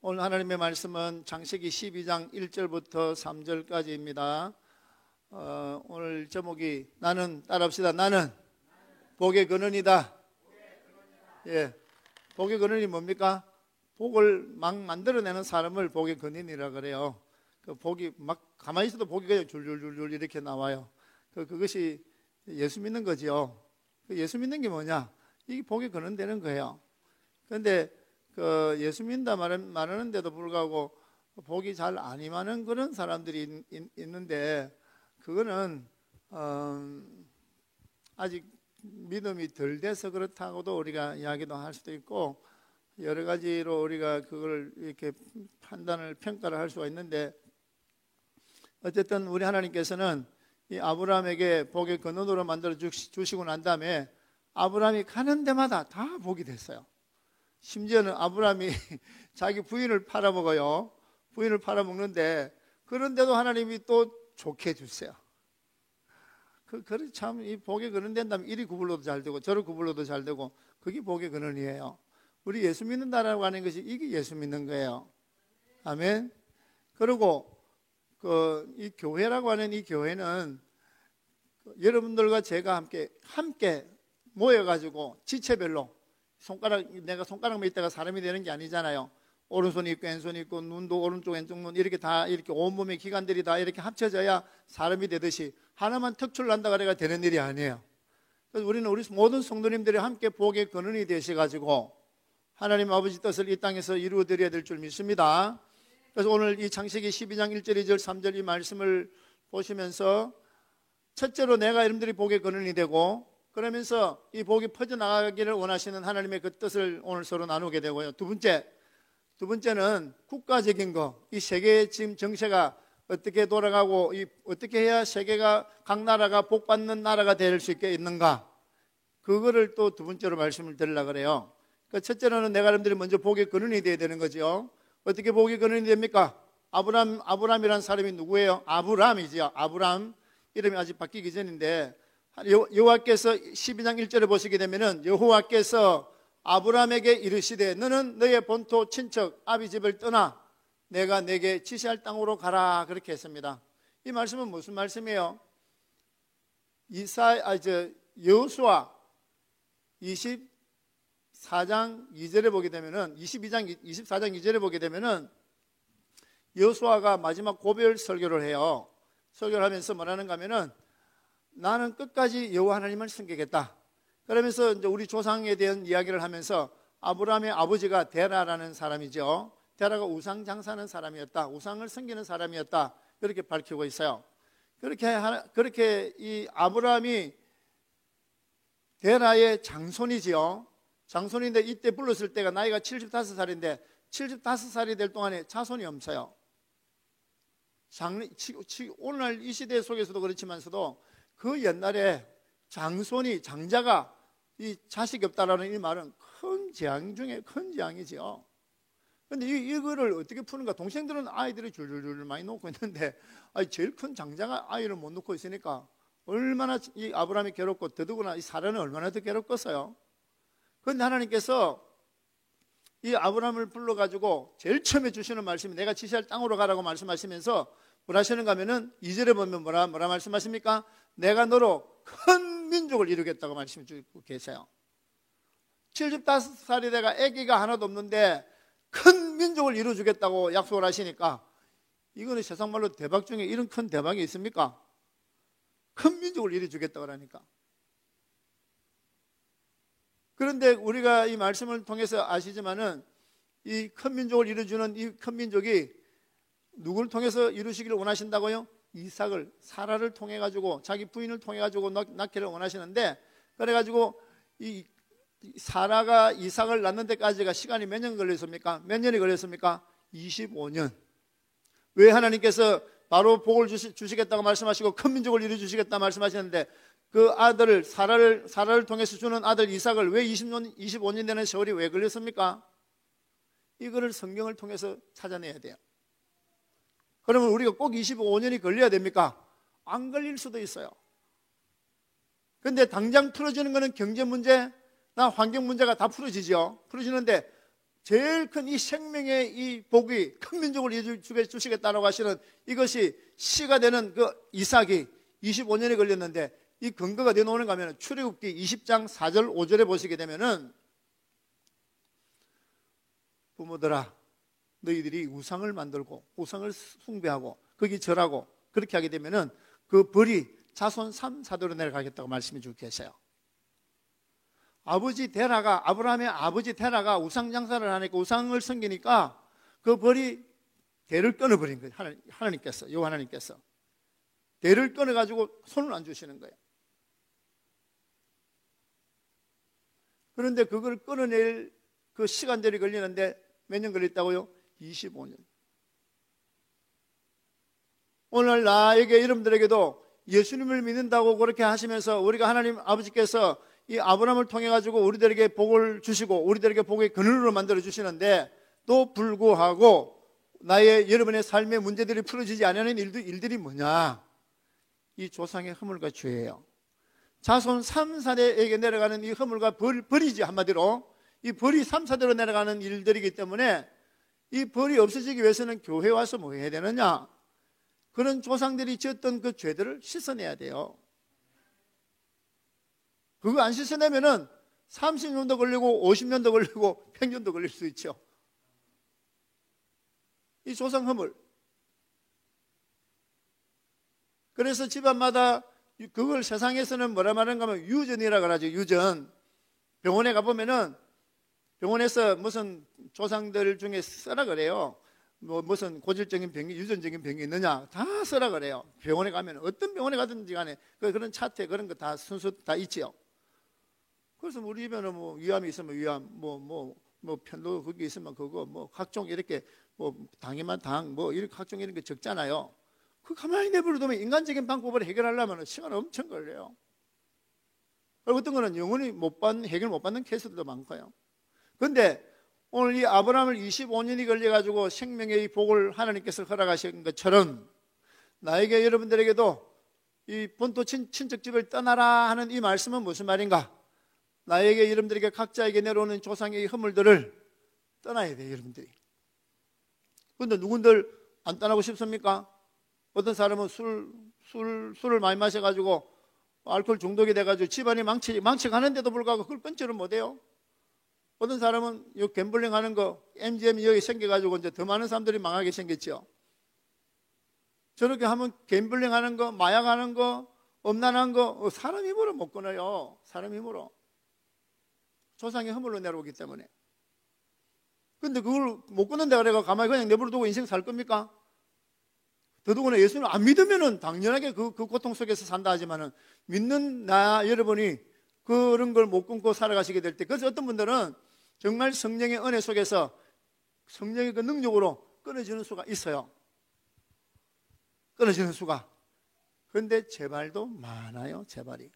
오늘 하나님의 말씀은 창세기 12장 1절부터 3절까지입니다. 오늘 제목이 나는 따라합시다. 나는 복의 근원이다. 예, 복의 근원이 뭡니까? 복을 막 만들어내는 사람을 복의 근원이라 그래요. 그 복이 막 가만히 있어도 복이 그냥 줄줄줄줄 이렇게 나와요. 그것이 예수 믿는 거지요. 예수 믿는 게 뭐냐? 이게 복의 근원 되는 거예요. 그런데 예수 믿는다 말하는데도 불구하고 복이 잘 안 임하는 그런 사람들이 있는데 그거는 아직 믿음이 덜 돼서 그렇다고도 우리가 이야기도 할 수도 있고 여러 가지로 우리가 그걸 이렇게 판단을 평가를 할 수가 있는데 어쨌든 우리 하나님께서는 이 아브라함에게 복의 근원으로 만들어 주시고 난 다음에 아브라함이 가는 데마다 다 복이 됐어요. 심지어는 아브라함이 자기 부인을 팔아먹어요. 부인을 팔아먹는데 그런데도 하나님이 또 좋게 해주세요. 참 이 복의 근원 된다면 이리 구불러도 잘 되고 저리 구불러도 잘 되고 그게 복의 근원이에요. 우리 예수 믿는다라고 하는 것이 이게 예수 믿는 거예요. 아멘. 그리고 이 교회라고 하는 이 교회는 여러분들과 제가 함께 모여가지고 지체별로 내가 손가락 몇 대가 사람이 되는 게 아니잖아요. 오른손이 있고 왼손이 있고 눈도 오른쪽 왼쪽 눈 이렇게 다 이렇게 온몸의 기관들이 다 이렇게 합쳐져야 사람이 되듯이 하나만 특출난다 그래가 되는 일이 아니에요. 그래서 우리 모든 성도님들이 함께 복의 근원이 되셔가지고 하나님 아버지 뜻을 이 땅에서 이루어드려야 될 줄 믿습니다. 그래서 오늘 이 창세기 12장 1절 2절 3절 이 말씀을 보시면서 첫째로 내가 여러분들이 복의 근원이 되고 그러면서 이 복이 퍼져나가기를 원하시는 하나님의 그 뜻을 오늘 서로 나누게 되고요. 두 번째는 국가적인 거, 이 세계의 지금 정세가 어떻게 돌아가고 어떻게 해야 세계가 각 나라가 복 받는 나라가 될 수 있게 있는가, 그거를 또 두 번째로 말씀을 드리려고 그래요. 그러니까 첫째로는 내가 여러분들이 먼저 복의 근원이 되어야 되는 거죠. 어떻게 복의 근원이 됩니까? 아브람이라는 사람이 누구예요? 아브람이지요. 아브람 이름이 아직 바뀌기 전인데 여호와께서 12장 1절에 보시게 되면은 여호와께서 아브람에게 이르시되 너는 너의 본토 친척 아비 집을 떠나 내가 내게 지시할 땅으로 가라, 그렇게 했습니다. 이 말씀은 무슨 말씀이에요? 여호수아 24장 2절에 보게 되면은 24장 2절에 보게 되면은 여호수아가 마지막 고별 설교를 해요. 설교를 하면서 뭐라는가 하면은 나는 끝까지 여호와 하나님을 섬기겠다. 그러면서 이제 우리 조상에 대한 이야기를 하면서 아브라함의 아버지가 데라라는 사람이죠. 데라가 우상 장사하는 사람이었다. 우상을 섬기는 사람이었다. 그렇게 밝히고 있어요. 그렇게 이 아브라함이 데라의 장손이지요. 장손인데 이때 불렀을 때가 나이가 75살인데 75살이 될 동안에 자손이 없어요. 오늘날 이 시대 속에서도 그렇지만서도 그 옛날에 장자가 이 자식이 없다라는 이 말은 큰 재앙 중에 큰 재앙이지요. 그런데 이거를 어떻게 푸는가? 동생들은 아이들이 줄줄줄 많이 놓고 있는데 제일 큰 장자가 아이를 못 놓고 있으니까 얼마나 이 아브라함이 괴롭고 더더구나 이 사라는 얼마나 더 괴롭겠어요. 그런데 하나님께서 이 아브라함을 불러가지고 제일 처음에 주시는 말씀이 내가 지시할 땅으로 가라고 말씀하시면서 뭐라 하시는가 하면은 2절에 보면 뭐라 말씀하십니까? 내가 너로 큰 민족을 이루겠다고 말씀 주고 계세요. 75살이 돼가 아기가 하나도 없는데 큰 민족을 이루어주겠다고 약속을 하시니까 이거는 세상 말로 대박 중에 이런 큰 대박이 있습니까? 큰 민족을 이루어주겠다고 하니까. 그런데 우리가 이 말씀을 통해서 아시지만은 이 큰 민족을 이루어주는 이 큰 민족이 누구를 통해서 이루시기를 원하신다고요? 이삭을, 사라를 통해 가지고 자기 부인을 통해 가지고 낳기를 원하시는데, 그래가지고 이 사라가 이삭을 낳는 데까지가 시간이 몇 년 걸렸습니까? 몇 년이 걸렸습니까? 25년. 왜 하나님께서 바로 복을 주시겠다고 말씀하시고 큰 민족을 이루어 주시겠다 말씀하셨는데 그 아들을 사라를 통해서 주는 아들 이삭을 왜 25년 되는 세월이 왜 걸렸습니까? 이거를 성경을 통해서 찾아내야 돼요. 그러면 우리가 꼭 25년이 걸려야 됩니까? 안 걸릴 수도 있어요. 그런데 당장 풀어지는 것은 경제 문제나 환경 문제가 다 풀어지죠. 풀어지는데 제일 큰 이 생명의 이 복이 큰 민족을 주시겠다라고 하시는 이것이 씨가 되는 그 이삭이 25년이 걸렸는데 이 근거가 어디에 나오는가 하면 출애굽기 20장 4절 5절에 보시게 되면은 부모들아 너희들이 우상을 만들고 우상을 숭배하고 거기 절하고 그렇게 하게 되면은 그 벌이 자손 3, 4대로 내려가겠다고 말씀해 주고 계세요. 아버지 데라가 아브라함의 아버지 데라가 우상 장사를 하니까 우상을 섬기니까 그 벌이 대를 끊어버린 거예요. 하나님께서 여호와 하나님께서 대를 끊어가지고 손을 안 주시는 거예요. 그런데 그걸 끊어낼 그 시간들이 걸리는데 몇 년 걸렸다고요? 25년. 오늘 나에게 여러분들에게도 예수님을 믿는다고 그렇게 하시면서 우리가 하나님 아버지께서 이 아브라함을 통해 가지고 우리들에게 복을 주시고 우리들에게 복의 근원으로 만들어 주시는데 또 불구하고 나의 여러분의 삶의 문제들이 풀어지지 않는 일들이 뭐냐? 이 조상의 허물과 죄예요. 자손 3, 4대에게 내려가는 이 허물과 벌이지 한마디로 이 벌이 3, 4대로 내려가는 일들이기 때문에 이 벌이 없어지기 위해서는 교회에 와서 뭐 해야 되느냐? 그런 조상들이 지었던 그 죄들을 씻어내야 돼요. 그거 안 씻어내면은 30년도 걸리고 50년도 걸리고 100년도 걸릴 수 있죠. 이 조상 허물. 그래서 집안마다 그걸 세상에서는 뭐라 말하는가 하면 유전이라 그러죠. 유전. 병원에 가보면은 병원에서 무슨 조상들 중에 쓰라 그래요. 뭐 무슨 고질적인 병이 유전적인 병이 있느냐 다 쓰라 그래요. 병원에 가면 어떤 병원에 가든지 간에 그런 차트 그런 거 다 순수 다 있지요. 그래서 우리 집에는 뭐 위암이 있으면 위암, 뭐 편도 거기 있으면 그거 뭐 각종 이렇게 뭐 당이면 당 뭐 이렇게 각종 이런 게 적잖아요. 그 가만히 내버려두면 인간적인 방법으로 해결하려면 시간 엄청 걸려요. 그리고 어떤 거는 영원히 해결 못 받는 케이스들도 많고요. 그런데 오늘 이 아브라함을 25년이 걸려가지고 생명의 이 복을 하나님께서 허락하신 것처럼 나에게 여러분들에게도 이 본토 친척집을 떠나라 하는 이 말씀은 무슨 말인가? 나에게 여러분들에게 각자에게 내려오는 조상의 허물들을 떠나야 돼요, 여러분들이. 그런데 누군들 안 떠나고 싶습니까? 어떤 사람은 술을 많이 마셔가지고 알코올 중독이 돼가지고 집안이 망쳐가는데도 불구하고 그걸 끊지를 못해요. 어떤 사람은 이 갬블링 하는 거, MGM이 여기 생겨가지고 이제 더 많은 사람들이 망하게 생겼죠. 저렇게 하면 갬블링 하는 거, 마약 하는 거, 음란한 거, 사람 힘으로 못 끊어요. 사람 힘으로. 조상의 허물로 내려오기 때문에. 근데 그걸 못 끊는다 그래가 가만히 그냥 내버려두고 인생 살 겁니까? 더더구나 예수를 안 믿으면은 당연하게 그 고통 속에서 산다 하지만은 믿는 나 여러분이 그런 걸 못 끊고 살아가시게 될 때, 그래서 어떤 분들은 정말 성령의 은혜 속에서 성령의 그 능력으로 끊어지는 수가 있어요. 끊어지는 수가. 그런데 재발도 많아요. 재발이.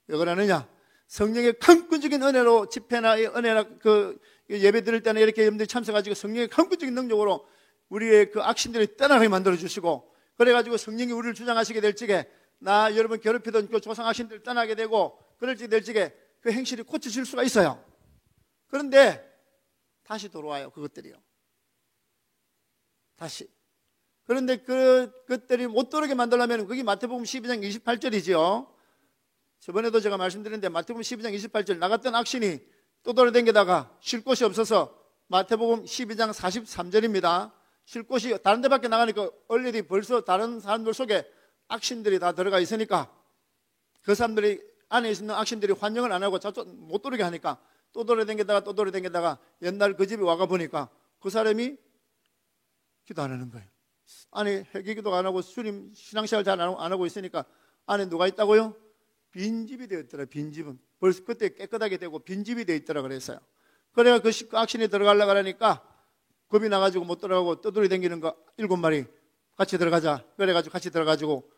왜 그러느냐? 성령의 강권적인 은혜로 집회나 은혜나 그 예배 드릴 때는 이렇게 여러분들이 참석하시고 성령의 강권적인 능력으로 우리의 그 악신들이 떠나게 만들어 주시고, 그래가지고 성령이 우리를 주장하시게 될 적에 나 여러분 괴롭히던 그 조상 악신들 떠나게 되고 그럴 적에 될 적에 그 행실이 고쳐질 수가 있어요. 그런데 다시 돌아와요. 그것들이요. 다시. 그런데 그것들이 못 돌아오게 만들려면 그게 마태복음 12장 28절이죠. 저번에도 제가 말씀드렸는데 마태복음 12장 28절 나갔던 악신이 또 돌아다니다가 쉴 곳이 없어서 마태복음 12장 43절입니다. 쉴 곳이 다른 데밖에 나가니까 얼레디 벌써 다른 사람들 속에 악신들이 다 들어가 있으니까 그 사람들이 안에 있는 악신들이 환영을 안 하고 못 돌아오게 하니까 또 돌아다니다가 또 돌아다니다가 옛날 그 집에 와가 보니까 그 사람이 기도 안 하는 거예요. 안에 회개기도 안 하고 주님 신앙생활 잘 안 하고 있으니까 안에 누가 있다고요? 빈집이 되었더라. 빈집은 벌써 그때 깨끗하게 되고 빈집이 되어 있더라 그랬어요. 그래가 그 악신이 들어가려고 하니까 겁이 나가지고 못 들어가고 떠돌이다니는 거 7마리 같이 들어가자. 그래가지고 같이 들어가지고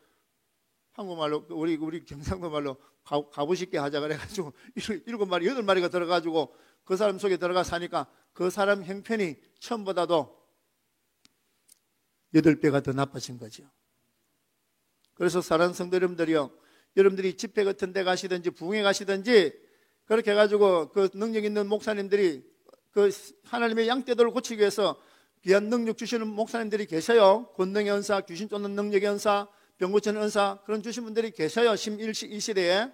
한국말로 우리 경상도 말로 가부쉽게 하자 그래가지고 7마리 8마리가 들어가지고 그 사람 속에 들어가 사니까 그 사람 형편이 처음보다도 8배가 더 나빠진 거죠. 그래서 사랑하는 성도 여러분들이요, 여러분들이 집회 같은 데 가시든지 부흥회 가시든지 그렇게 해가지고 그 능력 있는 목사님들이 그 하나님의 양떼들을 고치기 위해서 귀한 능력 주시는 목사님들이 계셔요. 권능의 은사, 귀신 쫓는 능력의 은사, 병 고치는 은사, 그런 주신 분들이 계셔요. 이 시대에.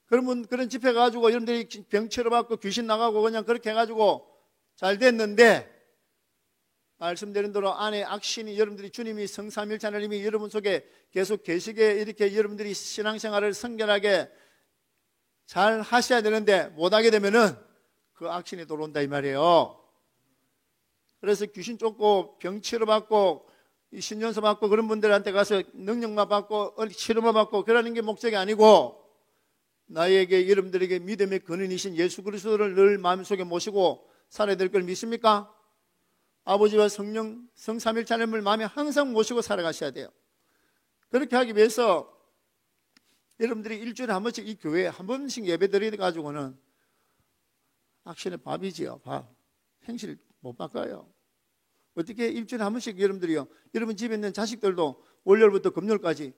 그러면 그런 집회 가가지고 여러분들이 병 치료받고 귀신 나가고 그냥 그렇게 해가지고 잘 됐는데, 말씀드린 대로 안에 악신이, 여러분들이 주님이 성삼일체 하나님이 여러분 속에 계속 계시게 이렇게 여러분들이 신앙생활을 성결하게 잘 하셔야 되는데 못하게 되면은 그 악신이 들어온다 이 말이에요. 그래서 귀신 쫓고 병 치료받고 신년서 받고 그런 분들한테 가서 능력만 받고 치료만 받고 그러는 게 목적이 아니고, 나에게 여러분들에게 믿음의 근원이신 예수 그리스도를 늘 마음속에 모시고 살아야 될 걸 믿습니까? 아버지와 성령 성삼일체 하나님을 마음에 항상 모시고 살아가셔야 돼요. 그렇게 하기 위해서 여러분들이 일주일에 한 번씩 이 교회에 한 번씩 예배 드려가지고는 악신의 밥이지요. 밥. 행실 못 바꿔요. 어떻게 일주일에 한 번씩 여러분들이요, 여러분 집에 있는 자식들도 월요일부터 금요일까지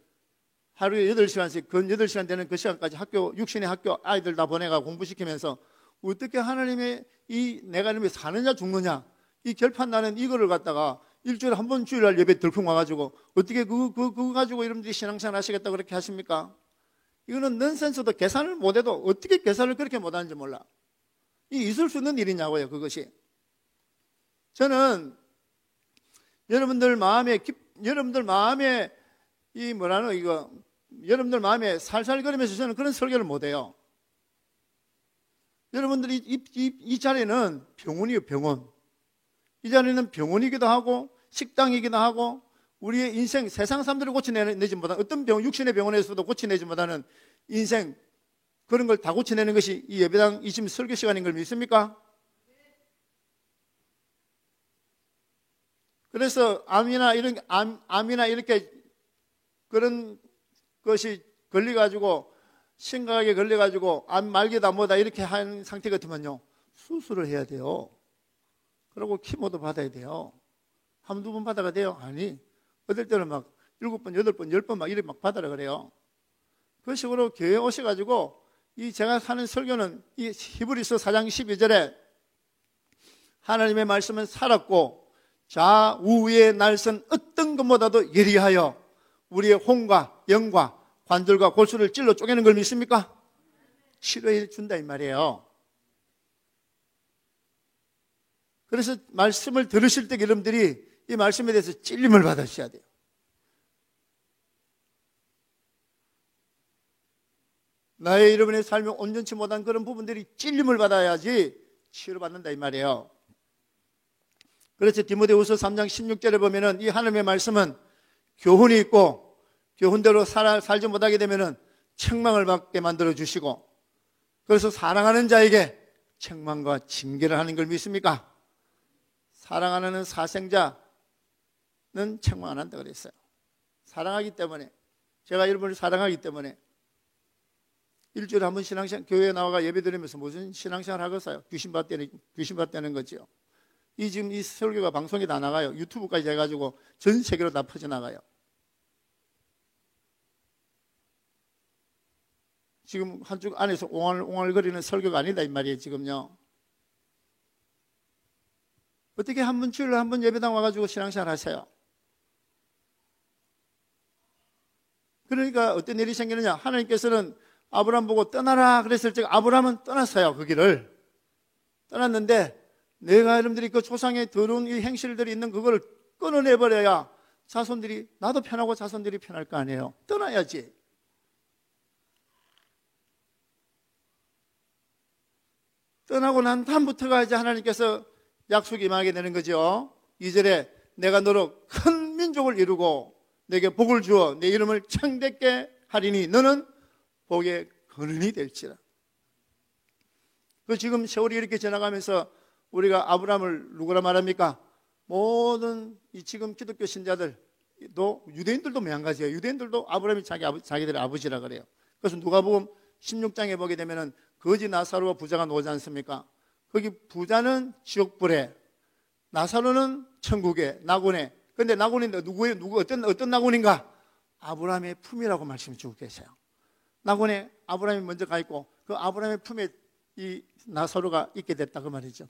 하루에 8시간씩, 근 8시간 되는 그 시간까지 학교, 육신의 학교 아이들 다 보내가 공부시키면서 어떻게 하나님의 이 내가 이름에 사느냐 죽느냐 이 결판 나는 이거를 갖다가 일주일에 한 번 주일날 예배 들풍 와가지고 어떻게 그거 가지고 여러분들이 신앙생활 하시겠다 그렇게 하십니까? 이거는 넌센스도 계산을 못해도 어떻게 계산을 그렇게 못하는지 몰라. 이 있을 수 있는 일이냐고요, 그것이. 저는 여러분들 마음에 이 뭐라노 이거 여러분들 마음에 살살거리면서 저는 그런 설교를 못해요. 여러분들이 이 자리는 병원이에요, 병원. 이 자리는 병원이기도 하고 식당이기도 하고 우리의 인생, 세상 사람들을 고쳐내지 못한 어떤 육신의 병원에서도 고쳐내지 못하는 인생, 그런 걸 다 고쳐내는 것이 이 예배당 이 지금 설교 시간인 걸 믿습니까? 그래서 암이나 이렇게 그런 것이 걸려가지고 심각하게 걸려가지고 암 말기다 뭐다 이렇게 한 상태 같으면요, 수술을 해야 돼요. 그리고 키모도 받아야 돼요. 한두 번 받아가 돼요? 아니, 어떨 때는 막 7번, 8번, 10번 막 이렇게 막 받아라 그래요. 그 식으로 교회에 오셔가지고 이 제가 하는 설교는 이 히브리서 4장 12절에 하나님의 말씀은 살았고 좌우의 날선 어떤 것보다도 예리하여 우리의 혼과 영과 관절과 골수를 찔러 쪼개는 걸 믿습니까? 치료해 준다 이 말이에요. 그래서 말씀을 들으실 때 여러분들이 이 말씀에 대해서 찔림을 받으셔야 돼요. 나의 여러분의 삶에 온전치 못한 그런 부분들이 찔림을 받아야지 치료받는다 이 말이에요. 그래서 디모데후서 3장 16절에 보면은 이 하나님의 말씀은 교훈이 있고 교훈대로 살지 못하게 되면은 책망을 받게 만들어 주시고, 그래서 사랑하는 자에게 책망과 징계를 하는 걸 믿습니까? 사랑하는 사생자는 책망 안 한다 그랬어요. 사랑하기 때문에, 제가 여러분을 사랑하기 때문에 일주일에 한 번 신앙생활 교회에 나와가 예배 드리면서 무슨 신앙생활 하겠어요? 귀신 받다는 거죠. 지금 이 설교가 방송에 다 나가요. 유튜브까지 해가지고 전 세계로 다 퍼져나가요. 지금 한쪽 안에서 옹알옹알거리는 설교가 아니다 이 말이에요 지금요. 어떻게 한 번 주일에 한 번 예배당 와가지고 신앙생활 하세요? 그러니까 어떤 일이 생기느냐, 하나님께서는 아브라함 보고 떠나라 그랬을 때 아브라함은 떠났어요. 그 길을 떠났는데, 내가 여러분들이 그 조상의 더러운 이 행실들이 있는 그걸 끊어내버려야 자손들이, 나도 편하고 자손들이 편할 거 아니에요. 떠나야지. 떠나고 난 다음부터가 이제 하나님께서 약속이 임하게 되는 거죠. 2절에 내가 너로 큰 민족을 이루고 내게 복을 주어 내 이름을 창대케 하리니 너는 복의 근원이 될지라. 그 지금 세월이 이렇게 지나가면서 우리가 아브라함을 누구라 말합니까? 모든 이 지금 기독교 신자들도, 유대인들도 마찬가지예요. 유대인들도 아브라함이 자기들의 아버지라 그래요. 그래서 누가복음 16장에 보게 되면은 거지 나사로와 부자가 나오지 않습니까? 거기 부자는 지옥불에, 나사로는 천국에, 나군에. 근데 나군인데 어떤 나군인가? 아브라함의 품이라고 말씀해 주고 계세요. 나군에 아브라함이 먼저 가 있고 그 아브라함의 품에 이 나사로가 있게 됐다 그 말이죠.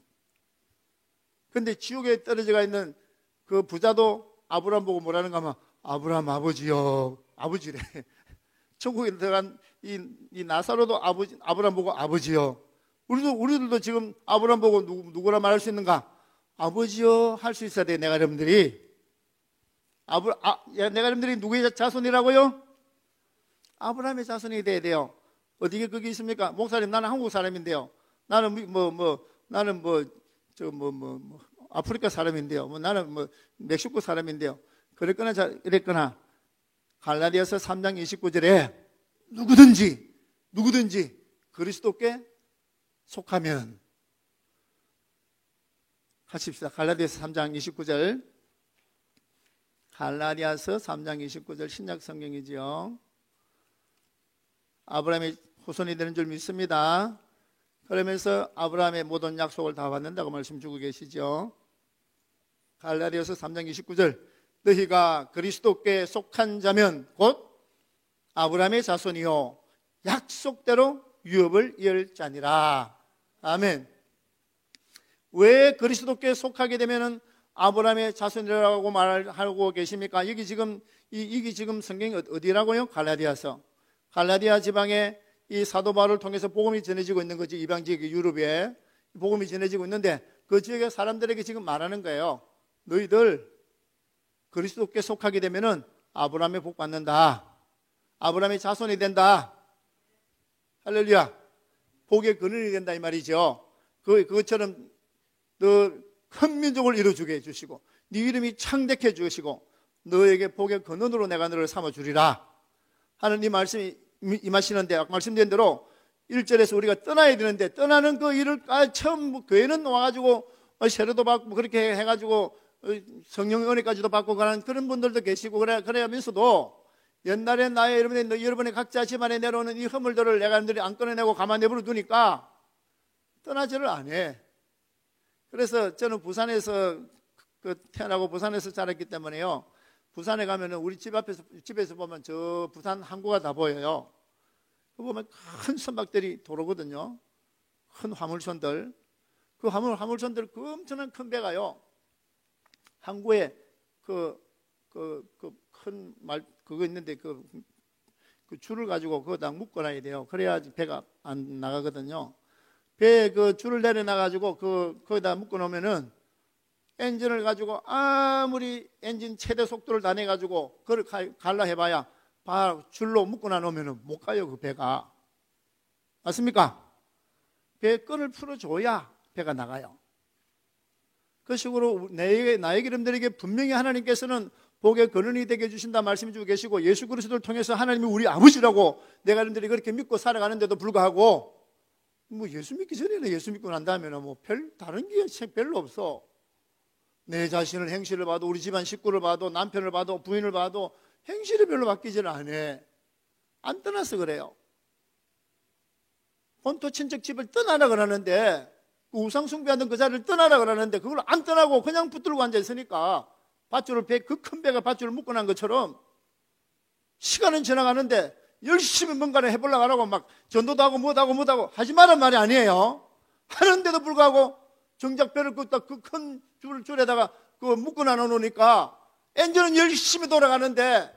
근데 지옥에 떨어져가 있는 그 부자도 아브라함 보고 뭐라는가 하면 아브라함 아버지요. 아버지래. 천국에 들어간 이 나사로도 아브라함 보고 아버지요. 우리들도 지금 아브라함 보고 누구라 말할 수 있는가? 아버지요 할 수 있어야 돼. 내가 여러분들이 내가 여러분들이 누구의 자손이라고요? 아브라함의 자손이 돼야 돼요. 어디에 그게 있습니까? 목사님 나는 한국 사람인데요. 나는 나는 아프리카 사람인데요. 나는 멕시코 사람인데요. 그랬거나 이랬거나 갈라디아서 3장 29절에 누구든지 그리스도께 속하면 하십시다. 갈라디아서 3장 29절. 갈라디아서 3장 29절 신약 성경이지요. 아브라함의 후손이 되는 줄 믿습니다. 그러면서 아브라함의 모든 약속을 다 받는다고 말씀 주고 계시죠. 갈라디아서 3장 29절 너희가 그리스도께 속한 자면 곧 아브라함의 자손이요 약속대로 유업을 이을 자니라. 아멘. 왜 그리스도께 속하게 되면은 아브라함의 자손이라고 말하고 계십니까? 여기 지금 성경이 어디라고요? 갈라디아 지방에 이 사도 바울을 통해서 복음이 전해지고 있는 거지. 이방 지역 유럽에 복음이 전해지고 있는데 그 지역의 사람들에게 지금 말하는 거예요. 너희들 그리스도께 속하게 되면은 아브라함의 복 받는다. 아브라함의 자손이 된다. 할렐루야. 복의 근원이 된다 이 말이죠. 그것처럼 너 큰 민족을 이루어주게 해주시고 네 이름이 창대케 해주시고 너에게 복의 근원으로 내가 너를 삼아주리라 하는 이 말씀이 임하시는데 아까 말씀드린 대로 1절에서 우리가 떠나야 되는데 떠나는 그 일을 처음 교회는 와가지고 세례도 받고 그렇게 해가지고 성령 은혜까지도 받고 가는 그런 분들도 계시고 그래야면서도 옛날에 여러분의 각자 집안에 내려오는 이 허물들을 내가 안 꺼내내고 가만 내버려 두니까 떠나지를 안 해. 그래서 저는 부산에서 태어나고 부산에서 자랐기 때문에요. 부산에 가면은 우리 집에서 보면 저 부산 항구가 다 보여요. 그 보면 큰 선박들이 도로거든요. 큰 화물선들. 그 화물선들 그 엄청난 큰 배가요. 항구에 그거 있는데 그 줄을 가지고 거기다 묶어놔야 돼요. 그래야 배가 안 나가거든요. 배에 그 줄을 내려놔가지고 거기다 묶어놓으면은 엔진을 가지고 아무리 엔진 최대 속도를 다 내가지고 그걸 갈라 해봐야 줄로 묶어놔 놓으면은 못 가요. 그 배가. 맞습니까? 배 끈을 풀어줘야 배가 나가요. 그 식으로 나에게 여러분들에게 분명히 하나님께서는 복의 근원이 되게 해주신다 말씀 주고 계시고 예수 그리스도를 통해서 하나님이 우리 아버지라고 내가 여러분들이 그렇게 믿고 살아가는데도 불구하고 예수 믿기 전에는 예수 믿고 난 다음에는 다른 게 별로 없어. 내 자신을 행실을 봐도 우리 집안 식구를 봐도 남편을 봐도 부인을 봐도 행실이 별로 바뀌지를 않아. 안 떠나서 그래요. 본토 친척 집을 떠나라 그러는데 우상 숭배하던 그 자리를 떠나라 그러는데 그걸 안 떠나고 그냥 붙들고 앉아 있으니까 그 큰 배가 밧줄을 묶고 난 것처럼 시간은 지나가는데 열심히 뭔가를 해보려고 하라고 막 전도도 하고 뭐하고 하지 말란 말이 아니에요. 하는데도 불구하고 정작 배를 그 큰 줄에다가 그거 묶고 나눠놓으니까 엔진은 열심히 돌아가는데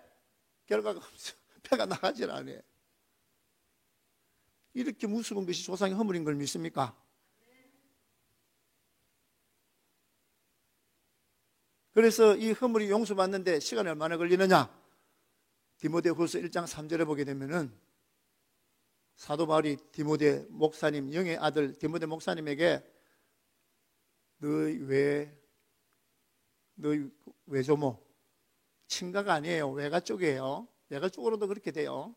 결과가 없어. 배가 나가질 않아요. 이렇게 무서운 것이 조상의 허물인 걸 믿습니까? 그래서 이 허물이 용서받는데 시간이 얼마나 걸리느냐? 디모데후서 1장 3절에 보게 되면은 사도 바울이 디모데 목사님, 영의 아들 디모데 목사님에게 너희 외조모, 친가가 아니에요. 외가 쪽이에요. 외가 쪽으로도 그렇게 돼요.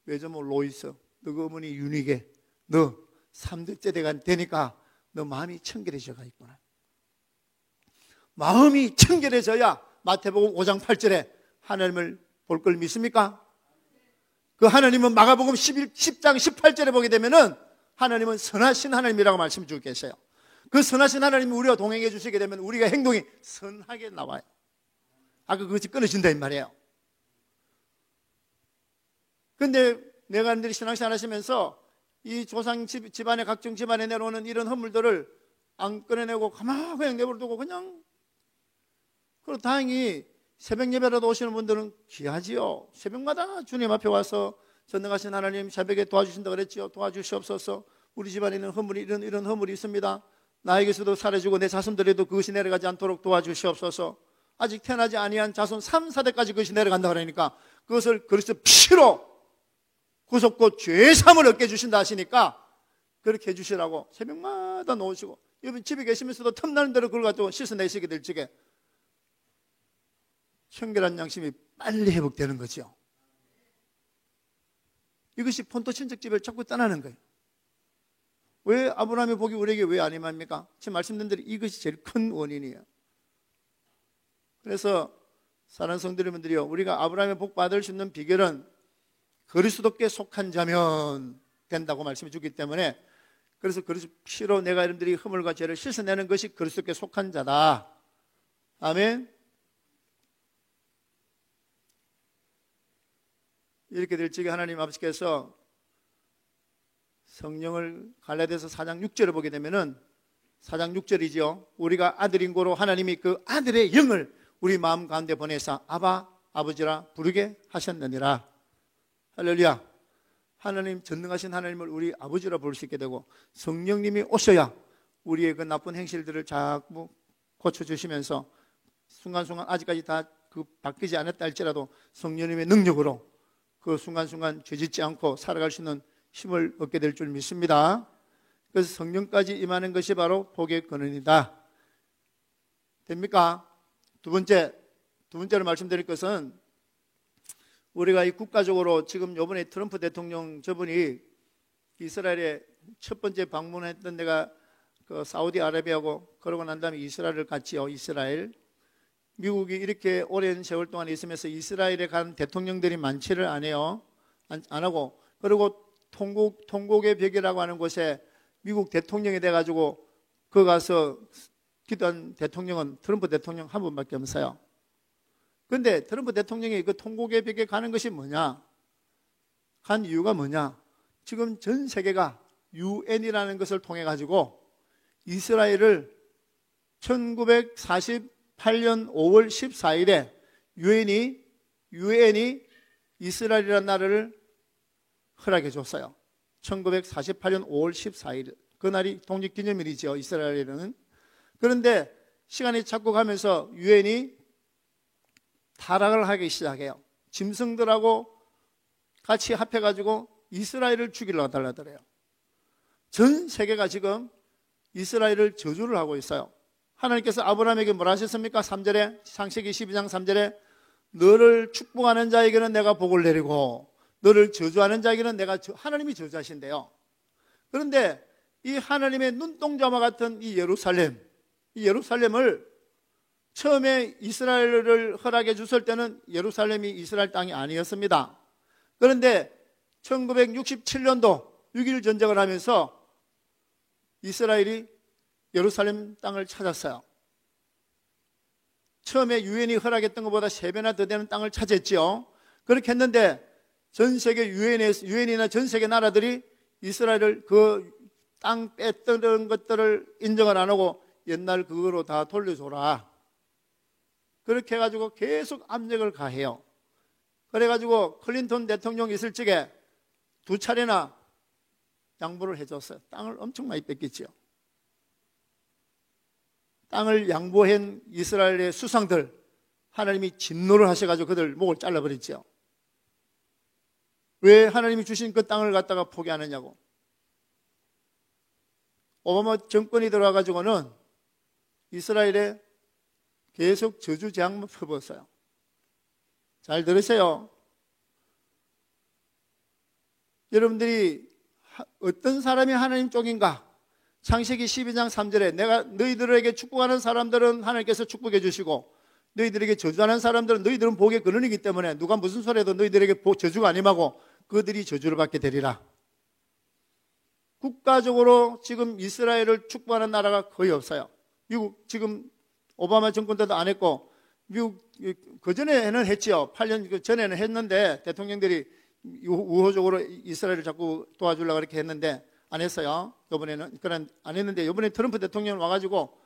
외조모 로이스, 너 그 어머니 유니게, 너 3대째 되니까 너 마음이 청결해져가 있구나. 마음이 청결해져야 마태복음 5장 8절에 하나님을 볼 걸 믿습니까? 그 하나님은 마가복음 10장 18절에 보게 되면은 하나님은 선하신 하나님이라고 말씀 주고 계세요. 그 선하신 하나님이 우리와 동행해 주시게 되면 우리가 행동이 선하게 나와요. 아까 그것이 끊어진다 이 말이에요. 그런데 내가 여러분들이 신앙생활 하시면서 이 조상 집안의 각종 집안에 내려오는 이런 허물들을 안 꺼내내고 가만히 그냥 내버려두고 그냥, 그리고 다행히 새벽 예배라도 오시는 분들은 귀하지요. 새벽마다 주님 앞에 와서 전능하신 하나님 새벽에 도와주신다고 그랬지요. 도와주시옵소서. 우리 집안에 있는 허물이 이런 허물이 있습니다. 나에게서도 사라지고 내 자손들에도 그것이 내려가지 않도록 도와주시옵소서. 아직 태어나지 아니한 자손 3, 4대까지 그것이 내려간다 그러니까 그것을 그리스도 피로 구속고 죄사함을 얻게 해주신다 하시니까 그렇게 해주시라고 새벽마다 놓으시고, 여러분 집에 계시면서도 틈나는 대로 그걸 가지고 씻어내시게 될 적에 청결한 양심이 빨리 회복되는 거죠. 이것이 본토 친척집을 자꾸 떠나는 거예요. 왜 아브라함의 복이 우리에게 왜 안 임합니까? 지금 말씀드린 대로 이것이 제일 큰 원인이에요. 그래서 사랑하는 성도 여러분들이요, 우리가 아브라함의 복 받을 수 있는 비결은 그리스도께 속한 자면 된다고 말씀해 주기 때문에, 그래서 그리스도 피로 내가 여러분들이 허물과 죄를 씻어내는 것이 그리스도께 속한 자다. 아멘. 이렇게 될 적에 하나님 아버지께서 성령을 갈라디아서 4장 6절을 보게 되면은 4장 6절이죠. 우리가 아들인 고로 하나님이 그 아들의 영을 우리 마음 가운데 보내사 아바 아버지라 부르게 하셨느니라. 할렐루야. 하나님, 전능하신 하나님을 우리 아버지라 부를 수 있게 되고, 성령님이 오셔야 우리의 그 나쁜 행실들을 자꾸 고쳐주시면서 순간순간 아직까지 다 바뀌지 않았다 할지라도 성령님의 능력으로 그 순간순간 죄짓지 않고 살아갈 수 있는 힘을 얻게 될 줄 믿습니다. 그래서 성령까지 임하는 것이 바로 복의 근원이다. 됩니까? 두 번째로 말씀드릴 것은, 우리가 이 국가적으로 지금 이번에 트럼프 대통령 저분이 이스라엘에 첫 번째 방문했던 데가 그 사우디아라비아고, 그러고 난 다음에 이스라엘을 갔지요. 이스라엘. 미국이 이렇게 오랜 세월 동안 있으면서 이스라엘에 간 대통령들이 많지를 않아요. 안 하고, 그리고 통곡의 벽이라고 하는 곳에 미국 대통령이 돼가지고 그 가서 기도한 대통령은 트럼프 대통령 한 분밖에 없어요. 그런데 트럼프 대통령이 그 통곡의 벽에 가는 것이 뭐냐? 간 이유가 뭐냐? 지금 전 세계가 UN이라는 것을 통해 가지고 이스라엘을 1948년 5월 14일에 유엔이 이스라엘이라는 나라를 허락해 줬어요. 1948년 5월 14일. 그날이 독립기념일이죠, 이스라엘에는. 그런데 시간이 자꾸 가면서 유엔이 타락을 하기 시작해요. 짐승들하고 같이 합해가지고 이스라엘을 죽이려고 달라더래요. 전 세계가 지금 이스라엘을 저주를 하고 있어요. 하나님께서 아브라함에게 뭐라 하셨습니까? 3절에, 창세기 12장 3절에 너를 축복하는 자에게는 내가 복을 내리고 너를 저주하는 자에게는 내가, 하나님이 저주하신대요. 그런데 이 하나님의 눈동자와 같은 이 예루살렘을 처음에 이스라엘을 허락해 줬을 때는 예루살렘이 이스라엘 땅이 아니었습니다. 그런데 1967년도 6.1 전쟁을 하면서 이스라엘이 예루살렘 땅을 찾았어요. 처음에 유엔이 허락했던 것보다 3배나 더 되는 땅을 차지했지요. 그렇게 했는데 전 세계 유엔이나 전 세계 나라들이 이스라엘을 그 땅 뺐던 것들을 인정을 안 하고 옛날 그거로 다 돌려줘라. 그렇게 해가지고 계속 압력을 가해요. 그래가지고 클린턴 대통령이 있을 적에 2차례나 양보를 해줬어요. 땅을 엄청 많이 뺏겼죠. 땅을 양보한 이스라엘의 수상들, 하나님이 진노를 하셔가지고 그들 목을 잘라버렸죠. 왜 하나님이 주신 그 땅을 갖다가 포기하느냐고. 오바마 정권이 들어와가지고는 이스라엘에 계속 저주 재앙만 펴부었어요. 잘 들으세요. 여러분들이 어떤 사람이 하나님 쪽인가? 창세기 12장 3절에 내가 너희들에게 축복하는 사람들은 하나님께서 축복해 주시고 너희들에게 저주하는 사람들은 너희들은 복의 근원이기 때문에 누가 무슨 소리 해도 너희들에게 저주가 아님하고 그들이 저주를 받게 되리라. 국가적으로 지금 이스라엘을 축복하는 나라가 거의 없어요. 미국 지금 오바마 정권 때도 안 했고 미국 그전에는 했지요. 8년 전에는 했는데 대통령들이 우호적으로 이스라엘을 자꾸 도와주려고 그렇게 했는데 안 했어요. 이번에는 그런 안 했는데 이번에 트럼프 대통령 와가지고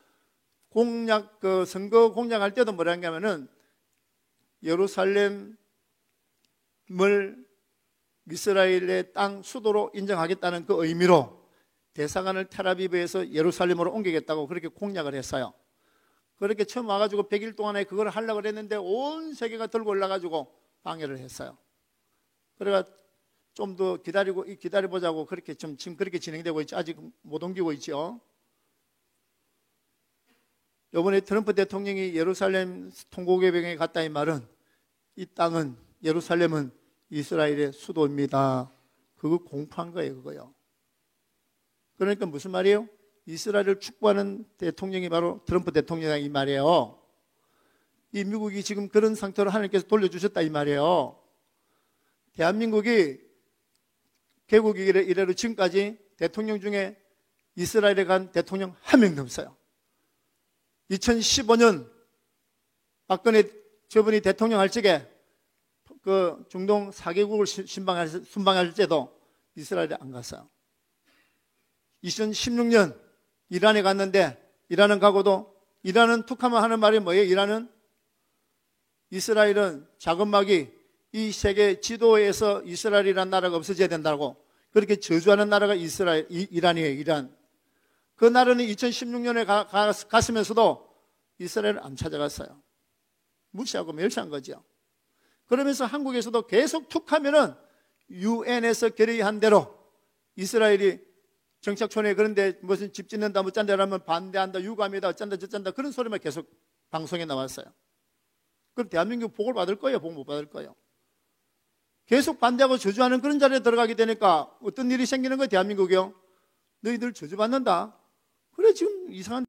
선거 공약할 때도 뭐라 했냐면은 예루살렘을 이스라엘의 땅 수도로 인정하겠다는 그 의미로 대사관을 텔아비브에서 예루살렘으로 옮기겠다고 그렇게 공약을 했어요. 그렇게 처음 와가지고 100일 동안에 그걸 하려고 했는데 온 세계가 들고 올라가지고 방해를 했어요. 그래가 좀 더 기다려보자고 그렇게 지금 그렇게 진행되고 있죠. 아직 못 옮기고 있죠. 이번에 트럼프 대통령이 예루살렘 통곡의병에 갔다 이 말은 이 땅은 예루살렘은 이스라엘의 수도입니다. 그거 공포한 거예요, 그거요. 그러니까 무슨 말이에요? 이스라엘을 축복하는 대통령이 바로 트럼프 대통령이다 이 말이에요. 이 미국이 지금 그런 상태로 하나님께서 돌려주셨다 이 말이에요. 대한민국이 개국 이래로 지금까지 대통령 중에 이스라엘에 간 대통령 한 명도 없어요. 2015년 박근혜 저분이 대통령 할 적에 그 중동 4개국을 순방할 때도 이스라엘에 안 갔어요. 2016년 이란에 갔는데 이란은 가고도 이란은 툭하면 하는 말이 뭐예요? 이스라엘은 자금막이 이 세계 지도에서 이스라엘이라는 나라가 없어져야 된다고 그렇게 저주하는 나라가 이란이에요. 이란. 그 나라는 2016년에 갔으면서도 이스라엘을 안 찾아갔어요. 무시하고 멸시한 거죠. 그러면서 한국에서도 계속 툭하면은 유엔에서 결의한 대로 이스라엘이 정착촌에 그런데 무슨 집 짓는다 뭐 짠다라면 반대한다 유감이다 어쩐다 저쩐다 그런 소리만 계속 방송에 나왔어요. 그럼 대한민국 복을 받을 거예요? 복 못 받을 거예요? 계속 반대하고 저주하는 그런 자리에 들어가게 되니까 어떤 일이 생기는 거예요? 대한민국이요? 너희들 저주받는다. 그래 지금 이상한